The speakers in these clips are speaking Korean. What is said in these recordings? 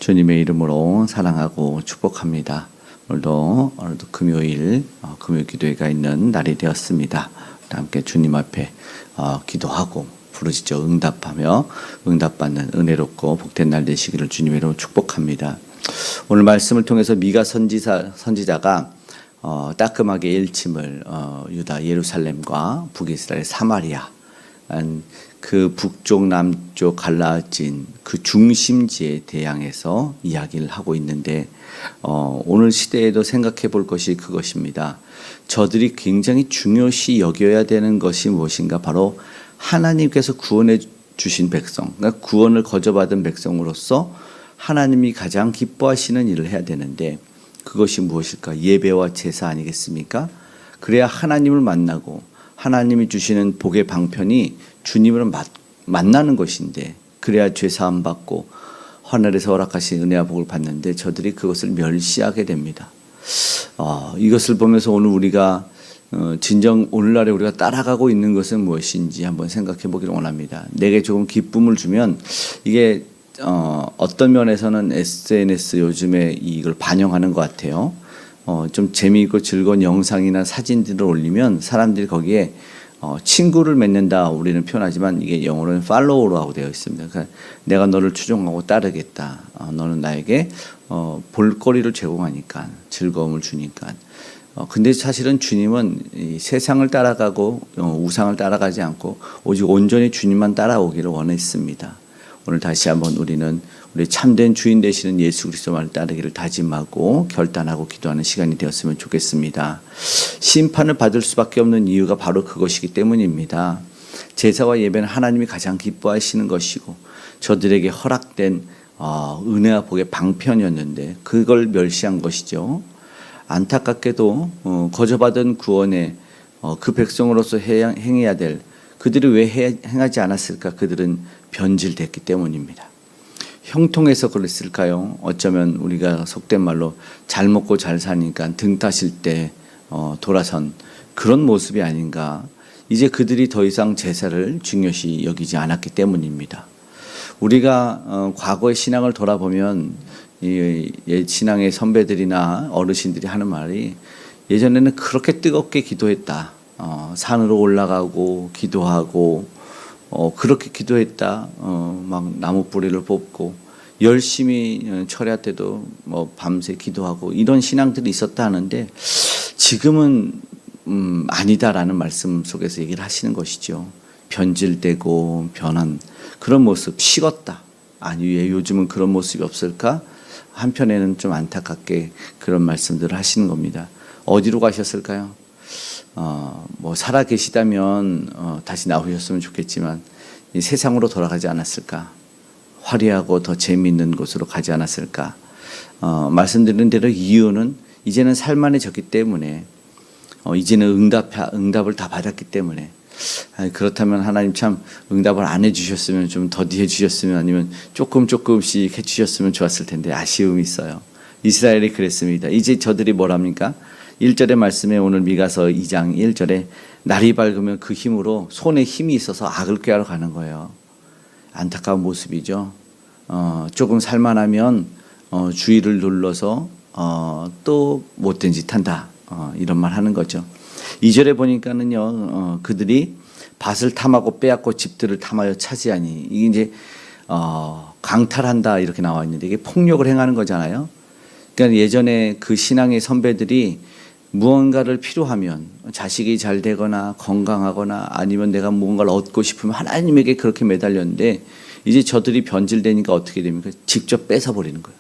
주님의 이름으로 사랑하고 축복합니다. 오늘도 금요일 기도회가 있는 날이 되었습니다. 함께 주님 앞에 기도하고 부르짖어 응답하며 응답받는 은혜롭고 복된 날 되시기를 주님의 이름으로 축복합니다. 오늘 말씀을 통해서 미가 선지자가 따끔하게 일침을 유다 예루살렘과 북이스라엘 사마리아 그 북쪽 남쪽 갈라진 그 중심지에 대항해서 이야기를 하고 있는데 오늘 시대에도 생각해 볼 것이 그것입니다. 저들이 굉장히 중요시 여겨야 되는 것이 무엇인가? 바로 하나님께서 구원해 주신 백성, 그러니까 구원을 거저받은 백성으로서 하나님이 가장 기뻐하시는 일을 해야 되는데 그것이 무엇일까? 예배와 제사 아니겠습니까? 그래야 하나님을 만나고 하나님이 주시는 복의 방편이 주님을 만나는 것인데 그래야 죄 사함 받고 하늘에서 허락하신 은혜와 복을 받는데 저들이 그것을 멸시하게 됩니다. 이것을 보면서 오늘 우리가 진정 오늘날에 우리가 따라가고 있는 것은 무엇인지 한번 생각해 보기를 원합니다. 내게 조금 기쁨을 주면 이게 어떤 면에서는 SNS 요즘에 이걸 반영하는 것 같아요. 좀 재미있고 즐거운 영상이나 사진들을 올리면 사람들이 거기에 친구를 맺는다 우리는 표현하지만 이게 영어로는 팔로우로 되어 있습니다. 그러니까 내가 너를 추종하고 따르겠다. 너는 나에게 볼거리를 제공하니까 즐거움을 주니까. 근데 사실은 주님은 이 세상을 따라가고 우상을 따라가지 않고 오직 온전히 주님만 따라오기를 원했습니다. 오늘 다시 한번 우리는 우리 참된 주인 되시는 예수 그리스도만을 따르기를 다짐하고 결단하고 기도하는 시간이 되었으면 좋겠습니다. 심판을 받을 수밖에 없는 이유가 바로 그것이기 때문입니다. 제사와 예배는 하나님이 가장 기뻐하시는 것이고 저들에게 허락된 은혜와 복의 방편이었는데 그걸 멸시한 것이죠. 안타깝게도 거저받은 구원에 그 백성으로서 행해야 될 그들이 왜 행하지 않았을까? 그들은 변질됐기 때문입니다. 형통해서 그랬을까요? 어쩌면 우리가 속된 말로 잘 먹고 잘 사니까 등 따실 때 돌아선 그런 모습이 아닌가. 이제 그들이 더 이상 제사를 중요시 여기지 않았기 때문입니다. 우리가 과거의 신앙을 돌아보면 옛 신앙의 선배들이나 어르신들이 하는 말이 예전에는 그렇게 뜨겁게 기도했다. 산으로 올라가고 기도하고 그렇게 기도했다. 막 나무 뿌리를 뽑고 열심히 철야 때도 밤새 기도하고 이런 신앙들이 있었다 하는데 지금은 아니다라는 말씀 속에서 얘기를 하시는 것이죠. 변질되고 변한 그런 모습, 식었다. 아니 왜 요즘은 그런 모습이 없을까? 한편에는 좀 안타깝게 그런 말씀들을 하시는 겁니다. 어디로 가셨을까요? 살아 계시다면 다시 나오셨으면 좋겠지만 이 세상으로 돌아가지 않았을까? 화려하고 더 재미있는 곳으로 가지 않았을까? 말씀드린 대로 이유는 이제는 살만해졌기 때문에 이제는 응답을 다 받았기 때문에 그렇다면 하나님 참 응답을 안 해주셨으면 좀 더디 해주셨으면 아니면 조금씩 해주셨으면 좋았을 텐데 아쉬움이 있어요. 이스라엘이 그랬습니다. 이제 저들이 뭐랍니까? 1절의 말씀에 오늘 미가서 2장 1절에 날이 밝으면 그 힘으로 손에 힘이 있어서 악을 꾀하러 가는 거예요. 안타까운 모습이죠. 조금 살만하면 주의를 눌러서 또 못된 짓 한다. 이런 말 하는 거죠. 2절에 보니까는요, 그들이 밭을 탐하고 빼앗고 집들을 탐하여 차지하니 이게 이제 강탈한다 이렇게 나와 있는데 이게 폭력을 행하는 거잖아요. 그러니까 예전에 그 신앙의 선배들이 무언가를 필요하면 자식이 잘 되거나 건강하거나 아니면 내가 무언가를 얻고 싶으면 하나님에게 그렇게 매달렸는데 이제 저들이 변질되니까 어떻게 됩니까? 직접 뺏어버리는 거예요.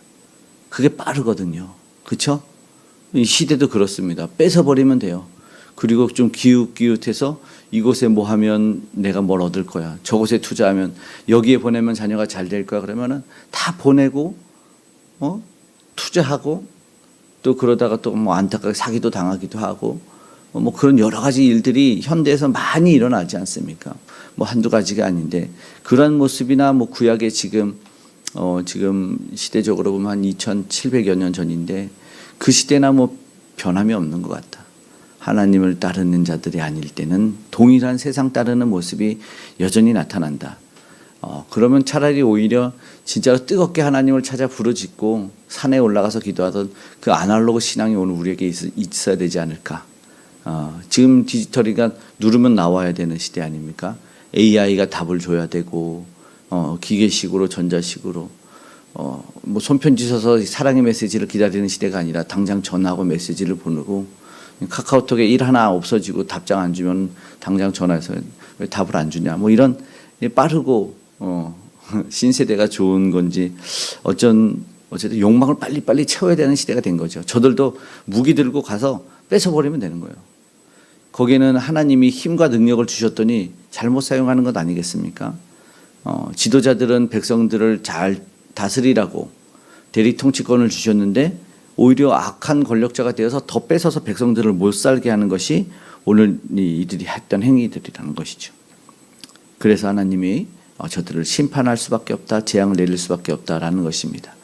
그게 빠르거든요. 그렇죠? 이 시대도 그렇습니다. 뺏어버리면 돼요. 그리고 좀 기웃기웃해서 이곳에 뭐 하면 내가 뭘 얻을 거야. 저곳에 투자하면 여기에 보내면 자녀가 잘 될 거야. 그러면은 다 보내고 투자하고 또 그러다가 또 안타깝게 사기도 당하기도 하고 그런 여러 가지 일들이 현대에서 많이 일어나지 않습니까? 한두 가지가 아닌데 그런 모습이나 구약의 지금 시대적으로 보면 한 2700여 년 전인데 그 시대나 변함이 없는 것 같다. 하나님을 따르는 자들이 아닐 때는 동일한 세상 따르는 모습이 여전히 나타난다. 그러면 차라리 오히려 진짜로 뜨겁게 하나님을 찾아 부르짖고 산에 올라가서 기도하던 그 아날로그 신앙이 오늘 우리에게 있어야 되지 않을까. 지금 디지털이가 누르면 나와야 되는 시대 아닙니까? AI가 답을 줘야 되고 기계식으로 전자식으로 뭐 손편지 써서 사랑의 메시지를 기다리는 시대가 아니라 당장 전화하고 메시지를 보내고 카카오톡에 일 하나 없어지고 답장 안 주면 당장 전화해서 왜 답을 안 주냐 뭐 이런 빠르고 신세대가 좋은 건지 어쨌든 욕망을 빨리빨리 채워야 되는 시대가 된 거죠. 저들도 무기 들고 가서 뺏어버리면 되는 거예요. 거기에는 하나님이 힘과 능력을 주셨더니 잘못 사용하는 것 아니겠습니까? 지도자들은 백성들을 잘 다스리라고 대리 통치권을 주셨는데 오히려 악한 권력자가 되어서 더 뺏어서 백성들을 못 살게 하는 것이 오늘 이들이 했던 행위들이라는 것이죠. 그래서 하나님이 저들을 심판할 수밖에 없다, 재앙을 내릴 수밖에 없다라는 것입니다.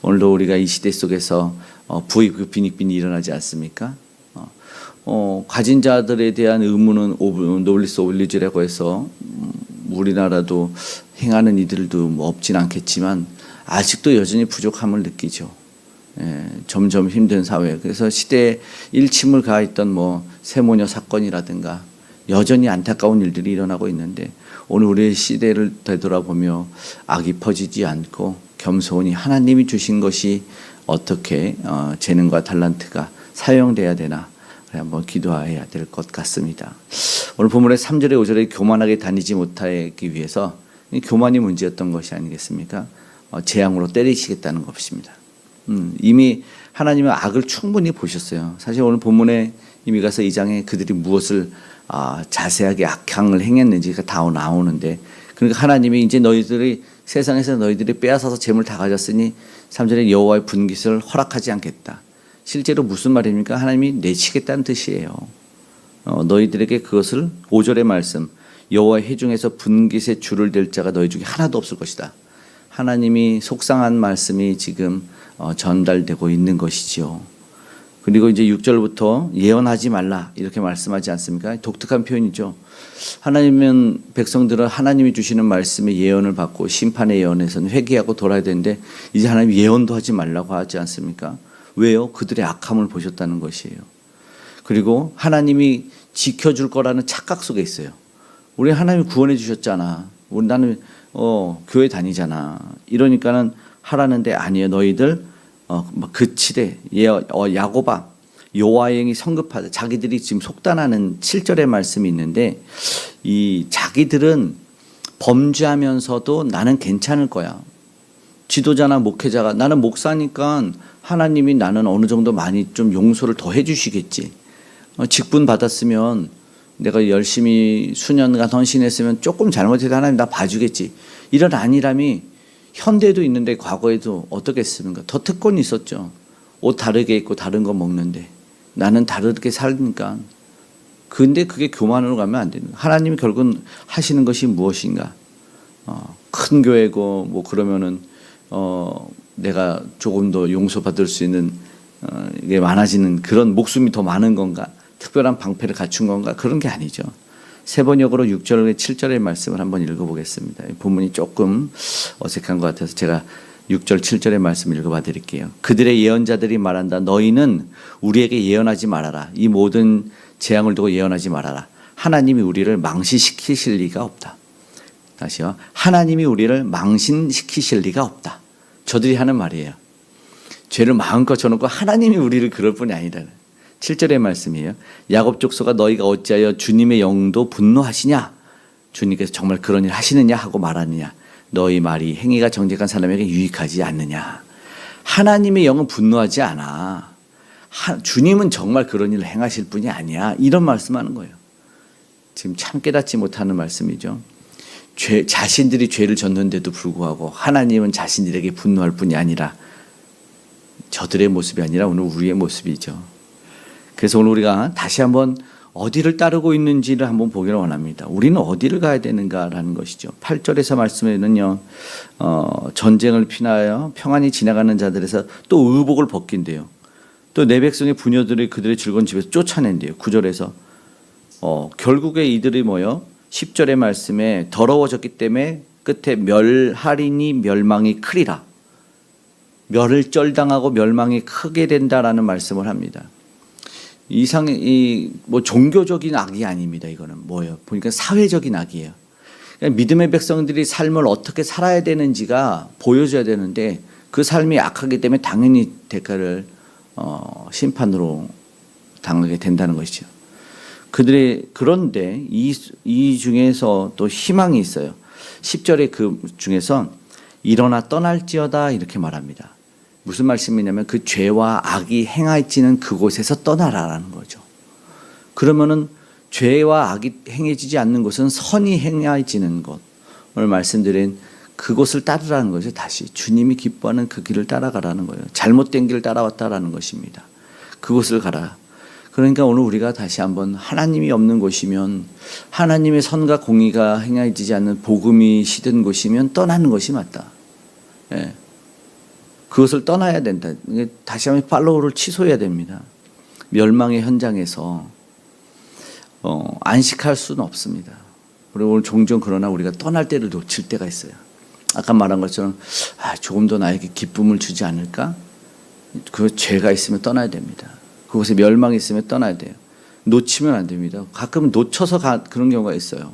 오늘도 우리가 이 시대 속에서 부익 빈익빈이 일어나지 않습니까? 가진 자들에 대한 의무는 노블리스 오블리주라고 해서 우리나라도 행하는 이들도 뭐 없진 않겠지만 아직도 여전히 부족함을 느끼죠. 점점 힘든 사회. 그래서 시대에 일침을 가했던 뭐 세모녀 사건이라든가 여전히 안타까운 일들이 일어나고 있는데 오늘 우리의 시대를 되돌아보며 악이 퍼지지 않고 겸손히 하나님이 주신 것이 어떻게 재능과 탤런트가 사용돼야 되나 한번 기도해야 될 것 같습니다. 오늘 본문의 3절에 5절에 교만하게 다니지 못하기 위해서 교만이 문제였던 것이 아니겠습니까? 재앙으로 때리시겠다는 것입니다. 이미 하나님은 악을 충분히 보셨어요. 사실 오늘 본문에 이미 가서 2장에 그들이 무엇을 자세하게 악행을 행했는지가 다 나오는데 그러니까 하나님이 이제 너희들이 세상에서 너희들이 빼앗아서 재물 다 가졌으니 3절에 여호와의 분깃을 허락하지 않겠다. 실제로 무슨 말입니까? 하나님이 내치겠다는 뜻이에요. 너희들에게 그것을 5절의 말씀 여호와의 회중에서 분깃의 줄을 댈 자가 너희 중에 하나도 없을 것이다. 하나님이 속상한 말씀이 지금 전달되고 있는 것이지요. 그리고 이제 6절부터 예언하지 말라 이렇게 말씀하지 않습니까? 독특한 표현이죠. 하나님은 백성들은 하나님이 주시는 말씀의 예언을 받고 심판의 예언에서는 회개하고 돌아야 되는데 이제 하나님 예언도 하지 말라고 하지 않습니까? 왜요? 그들의 악함을 보셨다는 것이에요. 그리고 하나님이 지켜줄 거라는 착각 속에 있어요. 우리 하나님이 구원해 주셨잖아. 나는 교회 다니잖아. 이러니까는 하라는데 아니에요. 너희들 그치되 야고바 여호와의 영이 성급하다. 자기들이 지금 속단하는 7절의 말씀이 있는데 이 자기들은 범죄하면서도 나는 괜찮을 거야. 지도자나 목회자가 나는 목사니까 하나님이 나는 어느 정도 많이 좀 용서를 더 해주시겠지. 직분 받았으면 내가 열심히 수년간 헌신했으면 조금 잘못해도 하나님 나 봐주겠지. 이런 안일함이 현대에도 있는데 과거에도 어떻겠습니까? 더 특권이 있었죠. 옷 다르게 입고 다른 거 먹는데 나는 다르게 살니까. 근데 그게 교만으로 가면 안 되는 거예요. 하나님이 결국은 하시는 것이 무엇인가? 큰 교회고 뭐 그러면은 내가 조금 더 용서받을 수 있는 이게 많아지는 그런 목숨이 더 많은 건가? 특별한 방패를 갖춘 건가? 그런 게 아니죠. 세 번역으로 6절에 7절의 말씀을 한번 읽어보겠습니다. 본문이 조금 어색한 것 같아서 제가 6절 7절의 말씀을 읽어봐 드릴게요. 그들의 예언자들이 말한다. 너희는 우리에게 예언하지 말아라. 이 모든 재앙을 두고 예언하지 말아라. 하나님이 우리를 망신시키실 리가 없다. 다시요. 하나님이 우리를 망신시키실 리가 없다. 저들이 하는 말이에요. 죄를 마음껏 져놓고 하나님이 우리를 그럴 뿐이 아니다. 7절의 말씀이에요. 야곱 족속아 너희가 어찌하여 주님의 영도 분노하시냐? 주님께서 정말 그런 일 하시느냐 하고 말하느냐? 너희 말이 행위가 정직한 사람에게 유익하지 않느냐? 하나님의 영은 분노하지 않아. 주님은 정말 그런 일을 행하실 분이 아니야. 이런 말씀하는 거예요. 지금 참 깨닫지 못하는 말씀이죠. 자신들이 죄를 졌는데도 불구하고 하나님은 자신들에게 분노할 뿐이 아니라 저들의 모습이 아니라 오늘 우리의 모습이죠. 그래서 오늘 우리가 다시 한번 어디를 따르고 있는지를 한번 보기를 원합니다. 우리는 어디를 가야 되는가라는 것이죠. 8절에서 말씀에는요. 전쟁을 피하여 평안히 지나가는 자들에서 또 의복을 벗긴대요. 또 내 백성의 부녀들이 그들의 즐거운 집에서 쫓아낸대요. 9절에서 결국에 이들이 뭐요? 10절의 말씀에 더러워졌기 때문에 끝에 멸하리니 멸망이 크리라. 멸을 쩔당하고 멸망이 크게 된다라는 말씀을 합니다. 뭐 종교적인 악이 아닙니다. 이거는 뭐예요? 보니까 사회적인 악이에요. 그러니까 믿음의 백성들이 삶을 어떻게 살아야 되는지가 보여줘야 되는데 그 삶이 악하기 때문에 당연히 대가를 심판으로 당하게 된다는 것이죠. 그런데 이 중에서 또 희망이 있어요. 10절에 그 중에서 일어나 떠날지어다 이렇게 말합니다. 무슨 말씀이냐면 그 죄와 악이 행할지는 그곳에서 떠나라라는 거죠. 그러면은 죄와 악이 행해지지 않는 곳은 선이 행해지는 것. 오늘 말씀드린 그곳을 따르라는 거죠. 다시 주님이 기뻐하는 그 길을 따라가라는 거예요. 잘못된 길을 따라왔다라는 것입니다. 그곳을 가라. 그러니까 오늘 우리가 다시 한번 하나님이 없는 곳이면 하나님의 선과 공의가 행해지지 않는 복음이 시든 곳이면 떠나는 것이 맞다. 예. 그것을 떠나야 된다. 다시 한번 팔로우를 취소해야 됩니다. 멸망의 현장에서 안식할 수는 없습니다. 그리고 오늘 종종 그러나 우리가 떠날 때를 놓칠 때가 있어요. 아까 말한 것처럼 조금 더 나에게 기쁨을 주지 않을까? 그 죄가 있으면 떠나야 됩니다. 그곳에 멸망이 있으면 떠나야 돼요. 놓치면 안 됩니다. 가끔 놓쳐서 그런 경우가 있어요.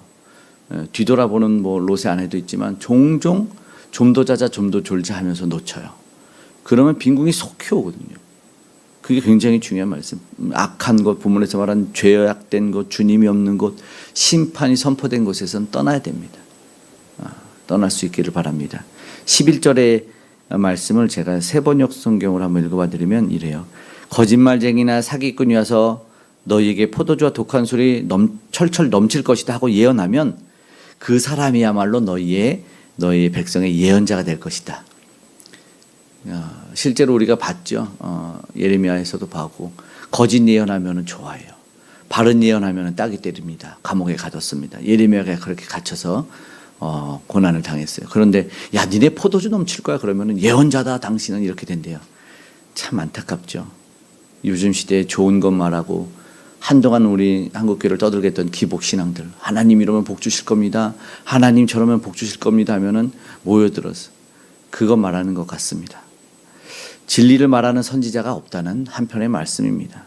뒤돌아보는 뭐 롯의 아내도 있지만 종종 좀 더 자자 좀 더 졸자 하면서 놓쳐요. 그러면 빈궁이 속히 오거든요. 그게 굉장히 중요한 말씀. 악한 곳, 본문에서 말한 죄악된 곳, 주님이 없는 곳, 심판이 선포된 곳에서는 떠나야 됩니다. 떠날 수 있기를 바랍니다. 11절의 말씀을 제가 세번역 성경으로 한번 읽어봐 드리면 이래요. 거짓말쟁이나 사기꾼이 와서 너희에게 포도주와 독한 술이 철철 넘칠 것이다 하고 예언하면 그 사람이야말로 너희의 백성의 예언자가 될 것이다. 실제로 우리가 봤죠. 예레미야에서도 봤고 거짓 예언하면 좋아해요. 바른 예언하면 딱이 때립니다. 감옥에 가뒀습니다. 예레미야가 그렇게 갇혀서 고난을 당했어요. 그런데 야 니네 포도주 넘칠 거야 그러면 예언자다 당신은 이렇게 된대요. 참 안타깝죠. 요즘 시대에 좋은 것 말하고 한동안 우리 한국교회를 떠들게 했던 기복신앙들 하나님 이러면 복 주실 겁니다. 하나님 저러면 복 주실 겁니다 하면은 모여들어서 그거 말하는 것 같습니다. 진리를 말하는 선지자가 없다는 한편의 말씀입니다.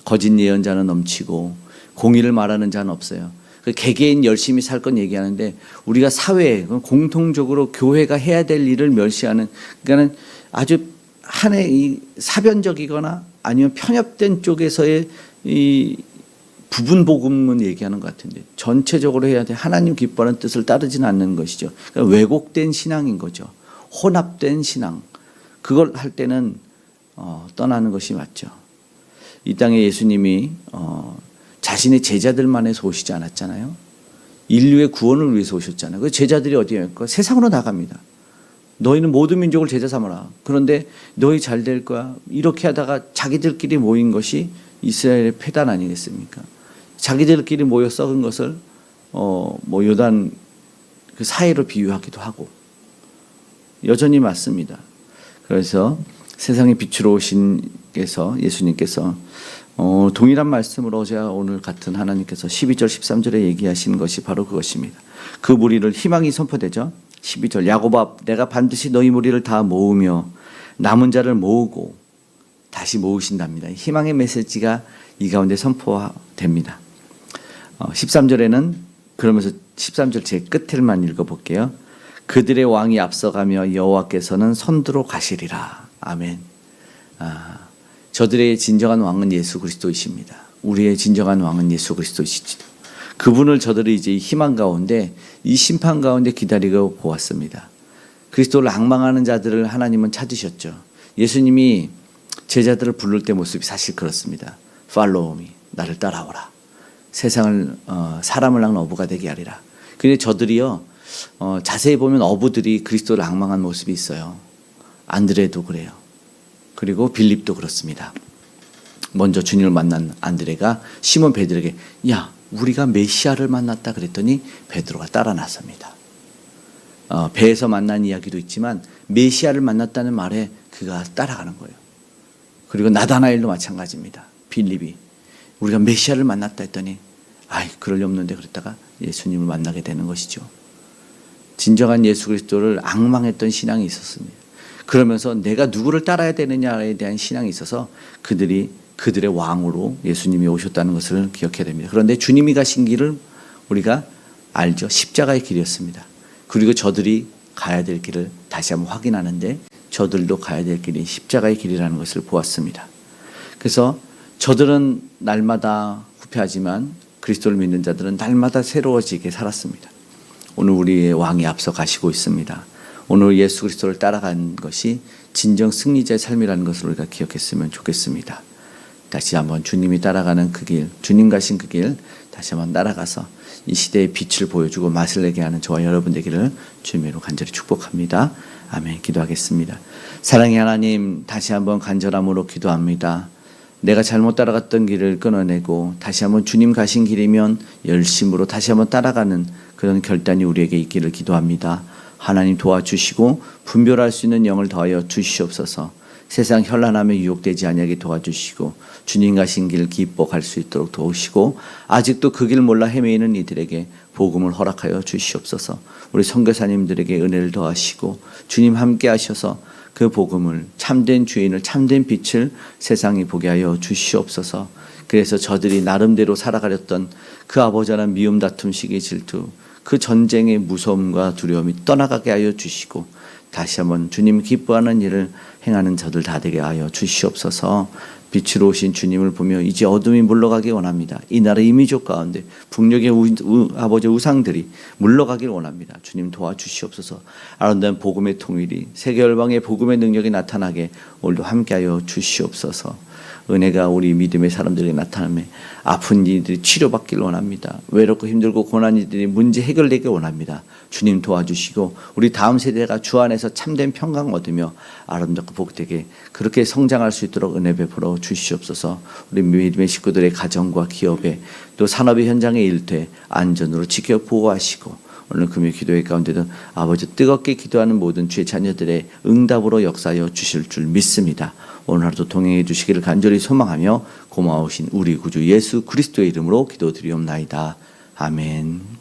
거짓 예언자는 넘치고 공의를 말하는 자는 없어요. 개개인 열심히 살 건 얘기하는데 우리가 사회에 공통적으로 교회가 해야 될 일을 멸시하는 그러니까는 아주 한해 사변적이거나 아니면 편협된 쪽에서의 이 부분 복음은 얘기하는 것 같은데 전체적으로 해야 돼. 하나님 기뻐하는 뜻을 따르지는 않는 것이죠. 그러니까 왜곡된 신앙인 거죠. 혼합된 신앙. 그걸 할 때는 떠나는 것이 맞죠. 이 땅에 예수님이 자신의 제자들만 해서 오시지 않았잖아요. 인류의 구원을 위해서 오셨잖아요. 그 제자들이 어디에 있고 세상으로 나갑니다. 너희는 모든 민족을 제자 삼아라. 그런데 너희 잘 될 거야. 이렇게 하다가 자기들끼리 모인 것이 이스라엘의 폐단 아니겠습니까? 자기들끼리 모여 썩은 것을 뭐 요단 그 사이로 비유하기도 하고 여전히 맞습니다. 그래서 세상의 빛으로 오신 예수님께서 동일한 말씀으로 어제와 오늘 같은 하나님께서 12절 13절에 얘기하신 것이 바로 그것입니다. 그 무리를 희망이 선포되죠. 12절 야곱아 내가 반드시 너희 무리를 다 모으며 남은 자를 모으고 다시 모으신답니다. 희망의 메시지가 이 가운데 선포됩니다. 13절에는 그러면서 13절 제 끝을만 읽어볼게요. 그들의 왕이 앞서가며 여호와께서는 선두로 가시리라. 아멘. 저들의 진정한 왕은 예수 그리스도이십니다. 우리의 진정한 왕은 예수 그리스도이시죠. 그분을 저들이 이제 희망 가운데 이 심판 가운데 기다리고 보았습니다. 그리스도를 앙망하는 자들을 하나님은 찾으셨죠. 예수님이 제자들을 부를 때 모습이 사실 그렇습니다. Follow me. 나를 따라오라. 세상을 사람을 낳은 어부가 되게 하리라. 근데 저들이요 자세히 보면 어부들이 그리스도를 앙망한 모습이 있어요. 안드레도 그래요. 그리고 빌립도 그렇습니다. 먼저 주님을 만난 안드레가 시몬 베드로에게 야 우리가 메시아를 만났다 그랬더니 베드로가 따라 나섭니다. 배에서 만난 이야기도 있지만 메시아를 만났다는 말에 그가 따라가는 거예요. 그리고 나다나엘도 마찬가지입니다. 빌립이 우리가 메시아를 만났다 했더니 아이 그럴 리 없는데 그랬다가 예수님을 만나게 되는 것이죠. 진정한 예수 그리스도를 앙망했던 신앙이 있었습니다. 그러면서 내가 누구를 따라야 되느냐에 대한 신앙이 있어서 그들이 그들의 왕으로 예수님이 오셨다는 것을 기억해야 됩니다. 그런데 주님이 가신 길을 우리가 알죠. 십자가의 길이었습니다. 그리고 저들이 가야 될 길을 다시 한번 확인하는데 저들도 가야 될 길이 십자가의 길이라는 것을 보았습니다. 그래서 저들은 날마다 후패하지만 그리스도를 믿는 자들은 날마다 새로워지게 살았습니다. 오늘 우리의 왕이 앞서 가시고 있습니다. 오늘 예수 그리스도를 따라간 것이 진정 승리자의 삶이라는 것을 우리가 기억했으면 좋겠습니다. 다시 한번 주님이 따라가는 그 길, 주님 가신 그 길 다시 한번 따라가서 이 시대의 빛을 보여주고 맛을 내게 하는 저와 여러분 되기를 주님으로 간절히 축복합니다. 아멘. 기도하겠습니다. 사랑의 하나님, 다시 한번 간절함으로 기도합니다. 내가 잘못 따라갔던 길을 끊어내고 다시 한번 주님 가신 길이면 열심으로 다시 한번 따라가는 그런 결단이 우리에게 있기를 기도합니다. 하나님 도와주시고 분별할 수 있는 영을 더하여 주시옵소서. 세상 현란함에 유혹되지 아니하게 도와주시고 주님 가신 길 기뻐 갈 수 있도록 도우시고 아직도 그 길 몰라 헤매이는 이들에게 복음을 허락하여 주시옵소서. 우리 선교사님들에게 은혜를 더하시고 주님 함께 하셔서 그 복음을 참된 주인을 참된 빛을 세상이 보게 하여 주시옵소서. 그래서 저들이 나름대로 살아가렸던 그 아버지와는 미움 다툼 시기 질투 그 전쟁의 무서움과 두려움이 떠나가게 하여 주시고 다시 한번 주님 기뻐하는 일을 행하는 저들 다 되게 하여 주시옵소서. 빛으로 오신 주님을 보며 이제 어둠이 물러가기 원합니다. 이 나라의 이미족 가운데 북녘의 아버지 우상들이 물러가길 원합니다. 주님 도와주시옵소서. 아름다운 복음의 통일이 세계 열방의 복음의 능력이 나타나게 오늘도 함께하여 주시옵소서. 은혜가 우리 믿음의 사람들에게 나타나며 아픈 이들이 치료받기를 원합니다. 외롭고 힘들고 고난 이들이 문제 해결되길 원합니다. 주님 도와주시고 우리 다음 세대가 주 안에서 참된 평강 얻으며 아름답고 복되게 그렇게 성장할 수 있도록 은혜 베풀어 주시옵소서. 우리 믿음의 식구들의 가정과 기업에 또 산업의 현장의 일터에 안전으로 지켜 보호하시고 오늘 금요 기도회 가운데도 아버지 뜨겁게 기도하는 모든 주의 자녀들의 응답으로 역사하여 주실 줄 믿습니다. 오늘 하루도 동행해 주시기를 간절히 소망하며 고마우신 우리 구주 예수 그리스도의 이름으로 기도드리옵나이다. 아멘.